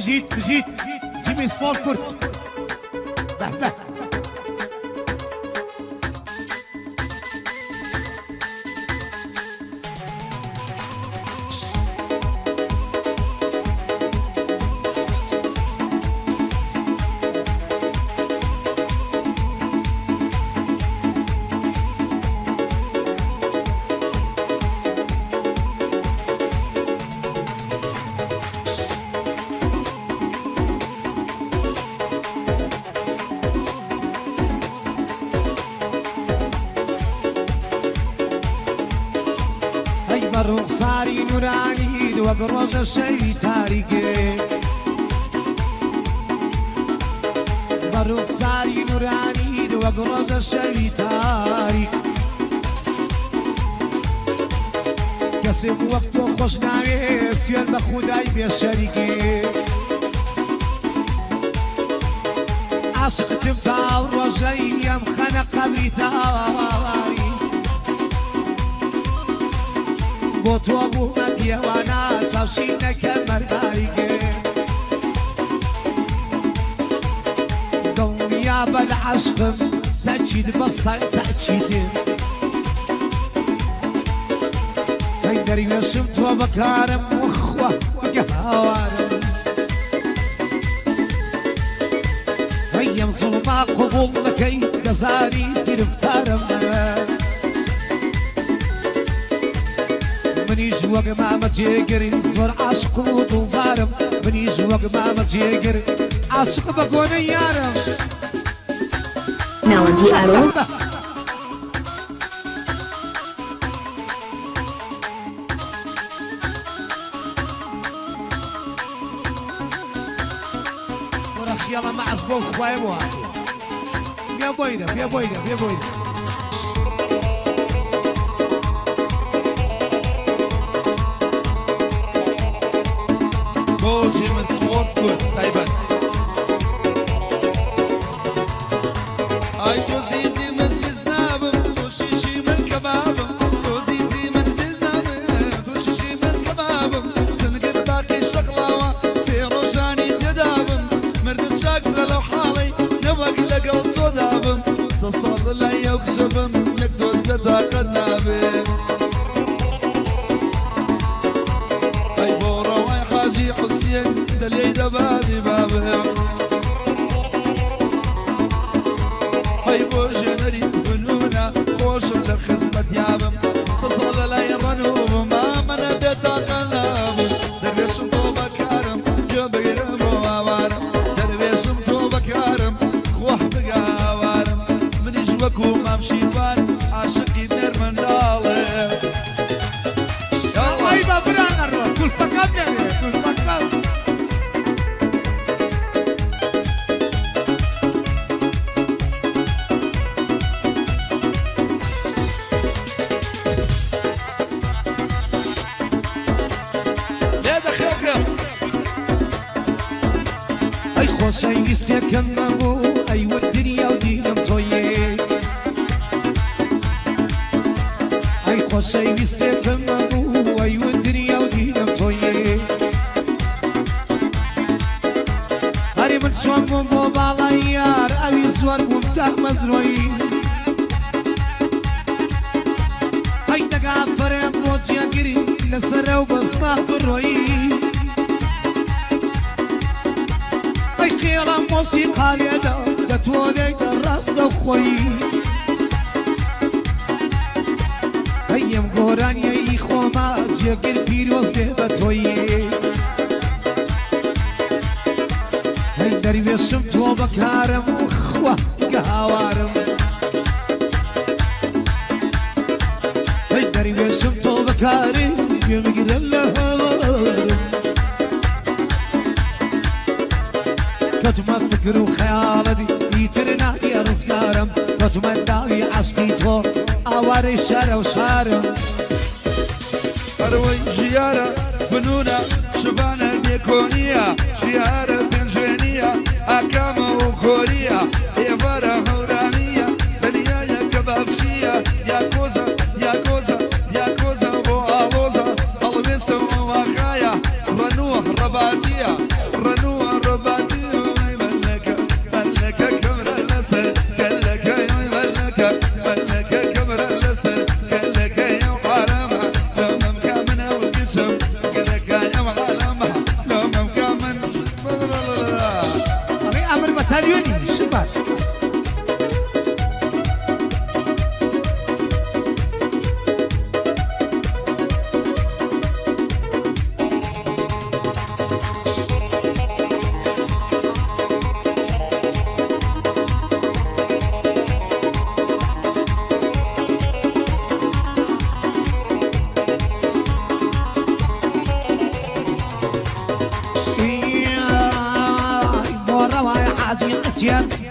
بجيت جيمي سفور كرت به به رخصاري نوراني وقروج الشي تاريكي برخصاري نوراني وقروج الشي تاريك كسب وقت خوش ناوي سيال بخداي بيشاريكي عاشق تبتا ورجاي يم خنق قبري تاواري بۆ تۆ بوومە پیێوانە چاوشینەکە مەرگایگێ دڵنیا بە لە عەشقم تەچید بەستای تەچیدێ هەی دەریوێشم تۆ بەکارم وەخوا بگە هاوارم هەیەم زوڵما قوبوڵ دەکەی دەزاری گرفتارم منيش وق ما متجيقر زور عاشق وطوبارم منيش وق ما متجيقر عاشق بكون يارم ناودي أرو ورخ يلا مع زبون خوايم واحد يا بوينا يا بوينا يا بوينا بوجي من صوت كل طيبت اي جوزيزي من زنابم وشيشي من كبابم جوزيزي من زنابم وشيشي من كبابم سنقر باقي الشغلاوة سيرو جاني تدابم مرد شاقلة لو حالي نبق لقل تدابم سصاب لا يكسبم نكدوز بتاق النابم حاجي حسين دلي دبابي بابه حيبو جنري فنونا خوش لخزمة يابم سصال لا يرنوب ما من بيتا قلاب درويشم تو بكارم جو بغيرم ووارم درويشم تو بكارم خوح بقاوارم منيش وكو ما مشيوان عاشقي نرمن دالي الله يبا برانر كل فقابنا خوشي بيسكن مبو أي والدنيا ودينم طيب أي خوشي بيسكن مبو أي والدنيا ودينم طيب هاري من شوان مو باليار أبي زوار ممتاح مزروي هاي نقا فرم بوجيا قري لسرة وبصباح بروي خيرا موسيقى ليدا لتولي الراس وخوي هيم قوران يا إخوة ما جيقر بيروز بيبتوي هي درويشم تو بكارم وخوة قهوارم هي درويشم تو بكارم يمقل اللهوارم كتما فكر وخيالي يترنا يا رزقارم كتما داوي عشقي تو اواري شارة وشارم اروي جيارة فنونة شبانة بيكونية جيارة بنجوانية اكامة وكورية ايفارة هورانية بليا يا كبابشية يا كوزا يا كوزا يا كوزا بو اوزا البسة وواخايا رنوه رباطية رنوه تليوني سوبر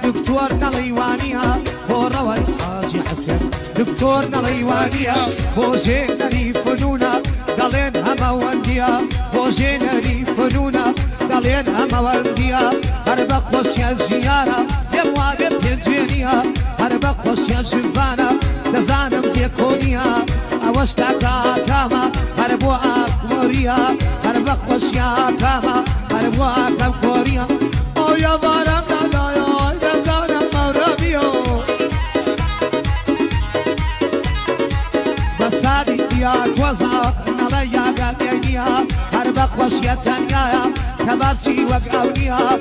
دكتور نليوانيها بوروي حاجي حسين دكتور نليوانيها بوجينري فنونا دالين هما ونديا بوجينري فنونا دالين هما ونديا هربا خوش يا زيارة يموابي بينجينيها هربا خوش يا جنفانا دزانم ديكونيها اوش كاكا كاما هربو اكموريها هربا خوش يا كاما هربو اكم كوريها او يا بارم دالايا بسادي يا كوزا نليا قلبينيها هربا خوشية تنيايا كبابشي وقعونيها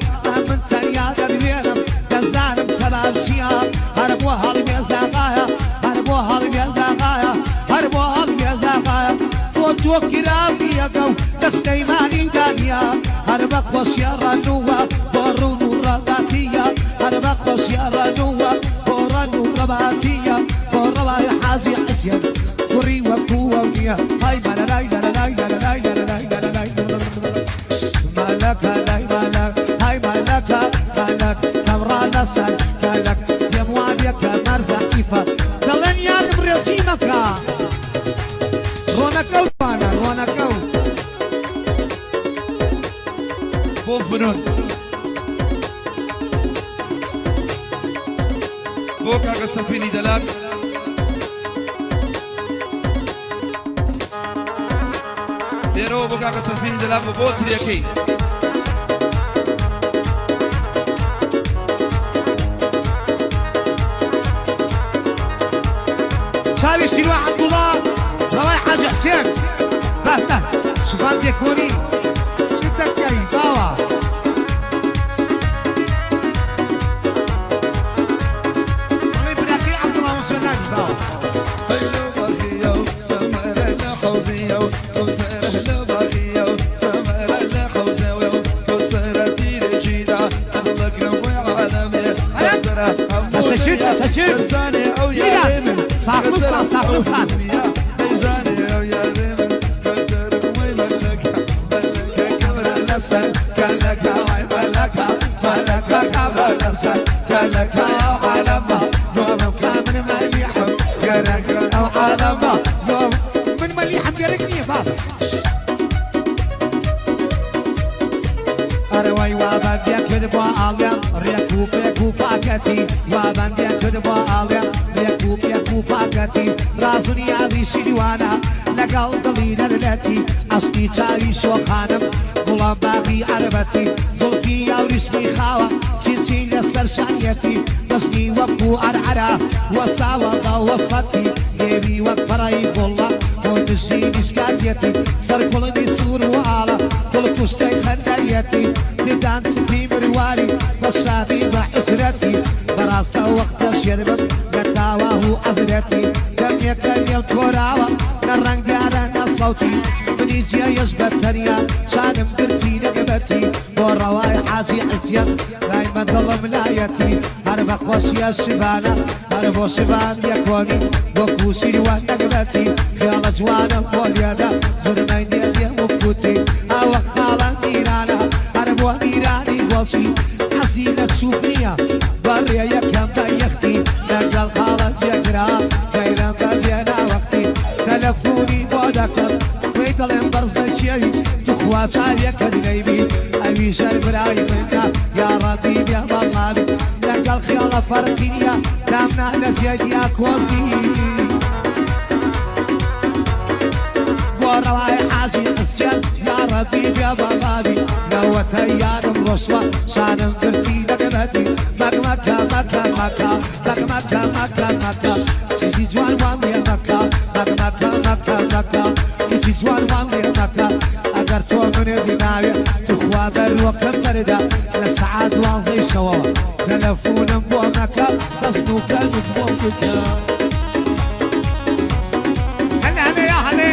من تنيا قلبينم دزانم كبابشيها هربو هالي بيزاقايا هربو هالي بيزاقايا هربو هالي بيزاقايا فوتوغرافيا قو دستيماني دانيا هربا خوشية رنوة بورونو رباتية هربا خوشية رنوة بورونو رباتية بورواي حاجي حسين كوري وكوونيا هاي مالا لاي لا لاي لا لاي لا لاي لا لاي مالك لاي مالك هاي مالك مالك كمرا لسان كالك يا موابيك مرزا إيفا دلن يا نمرزيمك رونكو وانا رونكو بوف بنون بوكا قصفيني دلاك Pero boca que se fin de la botria aqui. شاوي شنو عبد الله رواي حاج حسين به شوفان ديكوني شدك كاي باوا والله براكي عبد الله مسناني باوا سجل صاحب صاحب من مليح بيركني يا بابا أروي وابدي كذب وعالم ريكوب يكوب باكتي وابدي كذب وعالم ريكوب يكوب باكتي رازني هذه شدوانا لقل دلينا التي أشكي تعيش وخانم غلام باقي عربتي زلفي يا ورسمي خاوة تنتي لسر شانيتي بسني وكو عرعرة وساوة وسطي يبي وكبري والله ونجي نشكاتيتي سر كل نسور وعالة كل كشتي خنديتي دانس في مرواري بشادي بحسرتي براسة وقت شربت قتاوه عزرتي كم يكل يوم توراوة نرنق دارنا صوتي بنيجي يشبت تريا شانم قرتي نقبتي ورواي حاجي عسيان دايما ظلم لايتي هرب خوش يا شبانا هربو شبان يكوني وكو شيروان نقبتي خيال جوانا بوليادا زرمين يدي مبكوتي او خالا ميرانا هربو ميراني بوشي حسينة شوفنيا بريا يكم دايختي نقل خالا جقرا غيرا بدينا وقتي تلفوني بودكم ويطلع برزة شيء تخوات عليك الغيبي أبي شرب راي منك يا ربي يا مالي نقل خيال فرقينيا دامنا لزيد يا كوزي ورواي حازي السيان يا ربي يا مالي نوت ايام رشوة شانم قلتي نقمتي مكا مكا مكا مكا مكا مكا سيسي جوان وامي مكا مكا مكا مكا سيسي جوان وامي مكا اگر تو من دماغي تخوا بر وكم مردا لسعاد وانزي شوا تلفونم بۆ مەکە دەست و کەلمت بۆ بکە هەلێ هەلێ یا هەلێ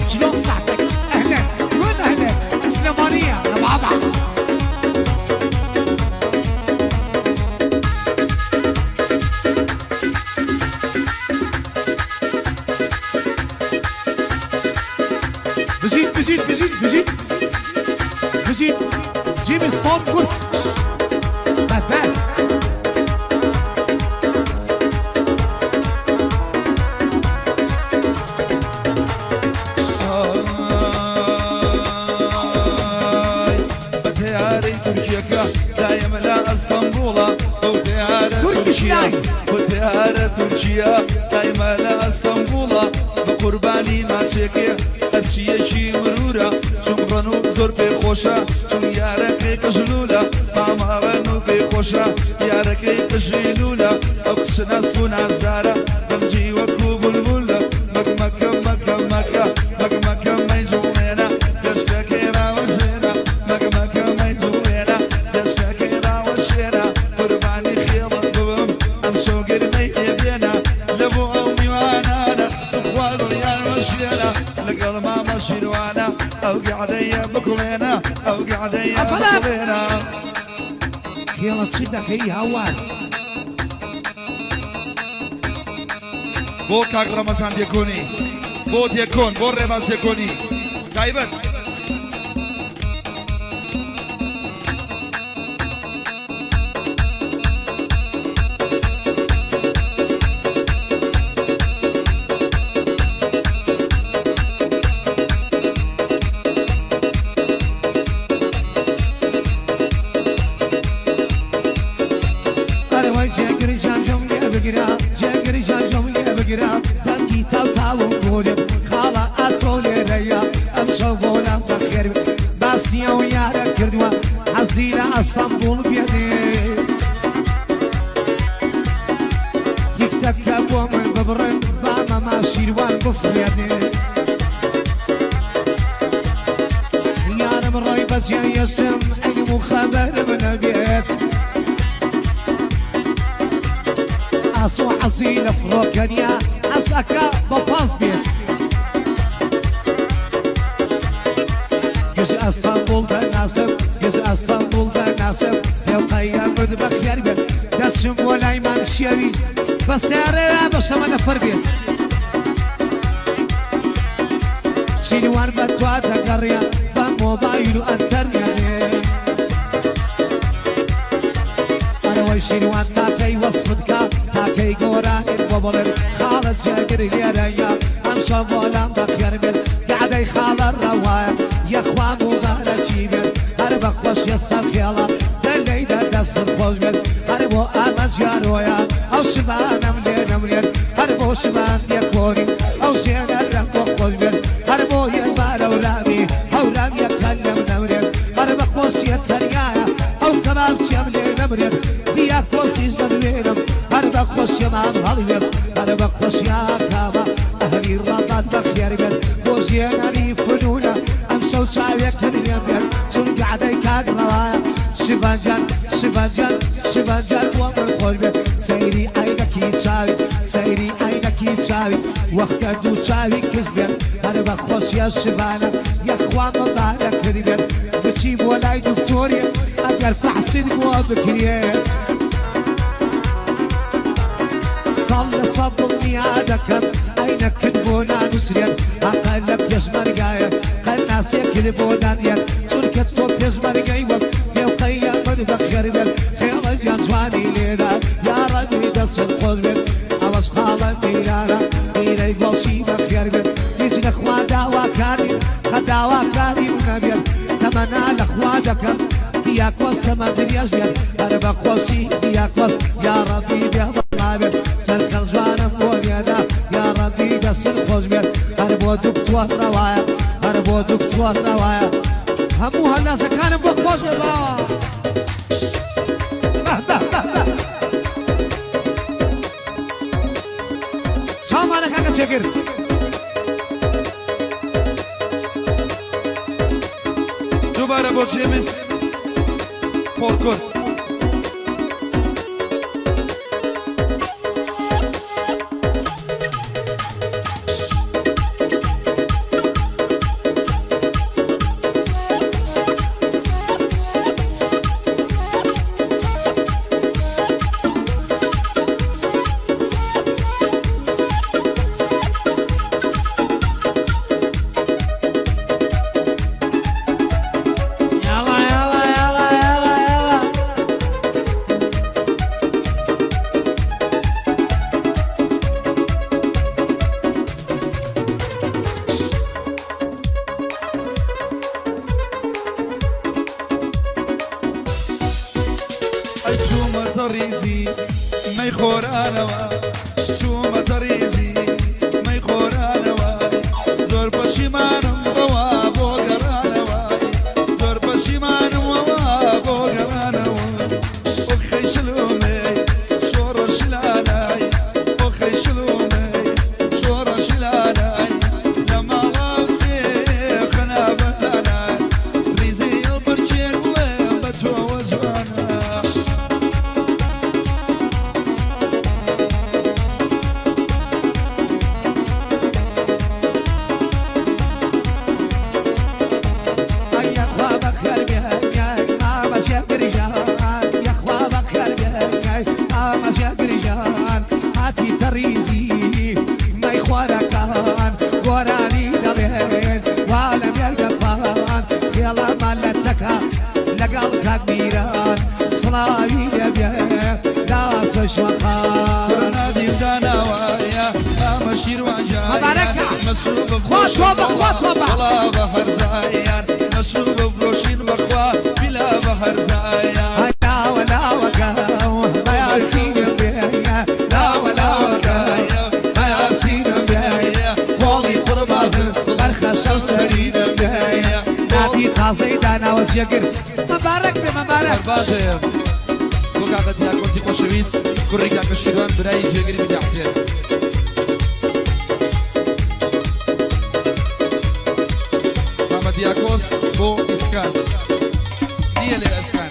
شلون صحتك أهلا وين أهلا سليمانية يا بابا بزيد بزيد بزيد بزيد بزيد جيب صفار كرت بابا بتياري تركيا دايما لا اسطنبول تركيا بتياري تركيا دايما لا اسطنبول بقرباني ما تشكي أبشي شي مرورة شمرنو زور بخوشة شم ياركي قجلولة ما رنو بخوشة ياركي قجلولة أكش ناس كون عزارة بمجي وكو بلبولة مك مكة مكة مكة مك مكة ميزولينا يشكاكي راوشينا مك مكة ميزولينا يشكاكي راوشينا قرباني خيضة ببم أمشو قرمي يبينا لبو أمي وانانا اخوات ريال وشينا لقل ما مشي وانا او قاعدين بكلنا او قاعدين بكلنا يلا تصيبك هي هوان بو كاك رمضان ديكوني بو ديكون بو رمضان ديكوني دايما اسطنبول بيدي تك تك ابو من ببرن باما ما شيروان بفريدي يا من رايبت يا يسم علم خبر من البيت اسو عزيل فروكنيا اسكا بباس بيت جزء اسطنبول بناسب جزء اسطنبول بناسب يا قيام بخير بيت دسم ولا امام شيري بس يا بس ما نفر بيت شيروان بتوا دقريا بموبايل وانترنت انا وشيروان تاكي وصفتك تاكي قوران الببل خالد شاقر اليريا امشى ولا بخير بيت قاعد يخال الرواية يا اخوان مبارك جيبت هرب خوش يسر خيالا دلي دست خوش بيت هربو امن جارويا او شبان املين هربو شبان يكوني او زين الرب خوش بيت هربو يبار ورامي او رام يكلم نمرين هرب خوش يتريايا او كباب شملين نمرين يا خوش يجدوينم هرب خوش يمان هاليس هرب خوش يا كاما اهلي الرابط بخير بيت وزيناني فنونا امسو ساويك اليمين سن قاعدي كاق روايا شفاجان شفاجان شفاجان ومن قلبي سيري عينك يتساوي سيري عينك يتساوي وقت دو تساوي كذبين انا بخوص يا شفانا يا اخوان مبارك كذبين بتجيب ولاي دكتوري اقل فحصين مو بكريات صل صدقني عادك عينك كذبونا نسريت اقلب يجمر قايك قناس يكذبونا نيت سرك الطوب يجمر قايوك يا وقيا من بخير بيت خير جانجواني لينا يا ربي دس القلب اوش خالا ميلانا ميلي بوشي بخير بيت يجي اخوان دعوة كاري قد دعوة كاري ونبيت تمنى الاخوانك دياك وستمن دنياش بيت انا بخوشي دياك وست يا ربي بيهضر بيت سلك الجوانم بولينا يا ربي دس الخوش بيت هربو دكتور روايا هربو دكتور روايا همو هلا سكان بخوش با شام على كاكا شكر دوباره با چمیز فوركور طريزي ما يخورانا شوما طريزي ما يخورانا زور بشيمان روا بوغرانا زور بشيمان روا بوغرانا وخي شلومي شور شلاناي وخي شلومي شور شلاناي لما راسي خنا بلانا ريزي البرجيك وبتو وزوانا كبيران صلاوي يبيا داس شخار نادي دناويا مشير وجايا مشروب بخوة بلا بحر زايان مشروب بروشين بخوا بلا بحر زايان لا ولا وقاو ما ياسين بيا لا ولا وقاو ما ياسين بيا قولي قربازن برخش وسرين بيا نادي تازي دناوش يقر مبارك بمبارك باطل بوك عقد يا كوسي خوشويس كوريك يا كشيران براي جيغري بدي حسين محمد ياكوس بو اسكان هي للاسكان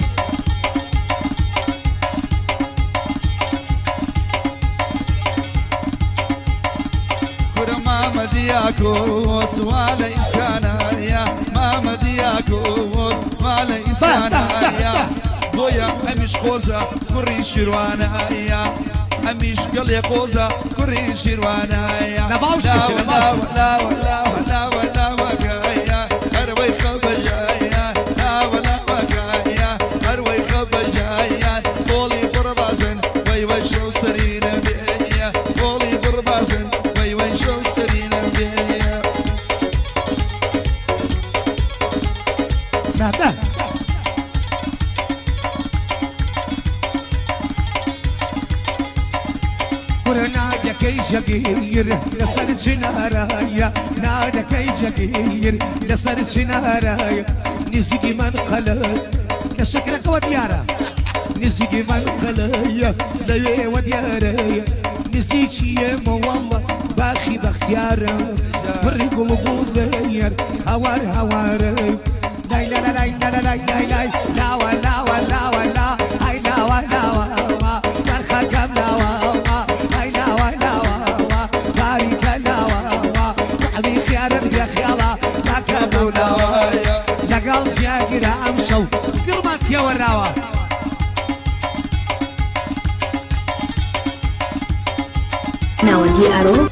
كور محمد ياكوس ولا اسكان يا محمد ياكوس ولا اسكان يا بويا امش خوزة كوري شيروانايا امش قلي خوزة كوري شيروانايا لا باوش ولا ولا ولا ولا ولا وقايا اروي خبجايا لا ولا وقايا اروي خبجايا قولي بربازن وي وي شو سرينا بيا قولي بربازن وي وي شو سرينا بيا مهما نادي كي شقير لصرت شنارايا نادي كي شقير لصرت شنارايا نسيقي من قلق لشكلك وديارة نسيقي من قلق ليه وديارة نسيك شي والله باخي باختيارة فرق وبوزير هوار هوار لا لا لا لا لا لا لا لا لا ولا ولا ولا هاي لا ولا ولا ترخى كم لا ولا هاي لا ولا ولا بارك لا ولا تعبي خيارك يا خيالا لا كم لا ولا لقال شاكر امشوا قربت يا وراوا ناودي ارو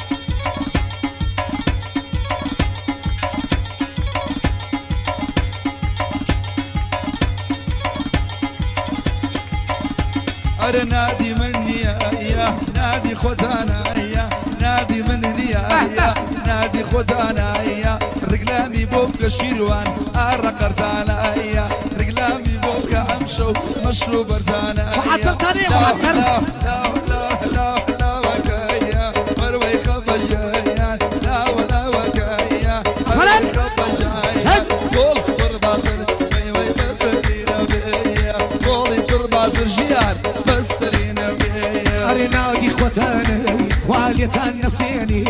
أرى نادي مني يا نادي خدانا يا نادي مني يا نادي خدانا يا رجلامي بوك شيروان أرى قرزانا يا رجلامي بوك أمشو مشروب برزانا وحتى الطريق وحتى لا لا لا لا وكايا مروي خبجايا لا ولا وكايا مروي خبجايا قول برباسن وي بسرينا بيا قولي برباسن جيار بسرينا بيا أري نادي خوتاني خوالتان نسيني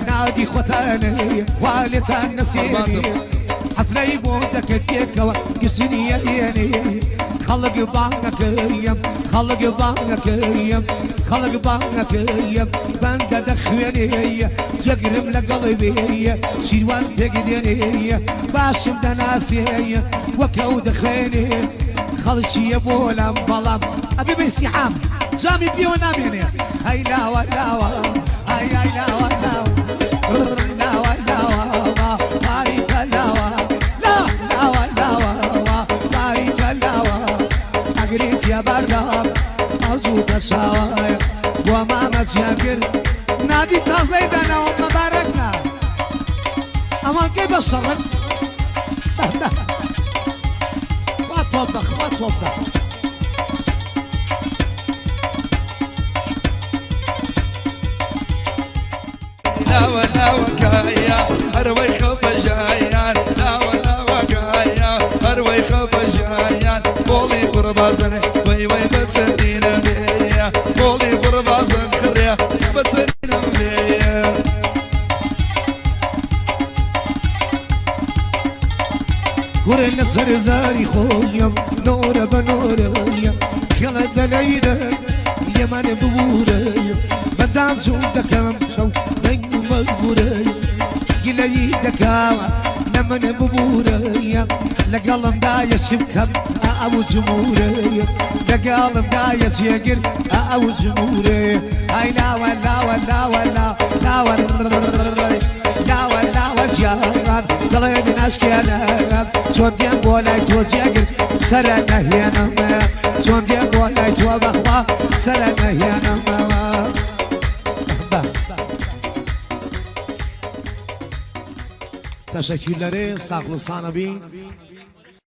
نادي خوتاني خوالتان نسيني حفلة يبودك الديكة قسني يديني خلق بانكيم خلق بانكيم خلق بانكيم بند دخويني جقرم لقلبي شيوان تقديني باشم دناسي وكو دخويني خلشي بولم بلم ابي بسحام جامي بيونا بيني هاي لا ولا هاي لا ولا لا ولا بارك الله لا لا ولا بارك الله اقريت يا بردام موجود الشوايا وما متشاكر نادي تزيدنا ومباركنا امان كيف الشرك واتوضخ واتوضخ لا ولا وكايا اروي خبجايان لا ولا وكايا اروي خبجايان قولي بربازن وي بسدينا بيا قولي بربازن خريا بسدينا بيا كورن سرزاري خويم نور بنوريم كلا دليل يمن بوريم بدان سودكم شو نيو مجبوريم قلي دكاوى لمن بوريم لقلم دايس يبكم او زموريم لقلم دايس يقل او زموريم هاي لا ولا ولا ولا لا ولا لا ولا وجهان ضليت ناس كلام شوديان بولاي توجيك سرنا هنا شوديان بولاي توبخوا سرنا هنا teşekkürleri saklı sana bir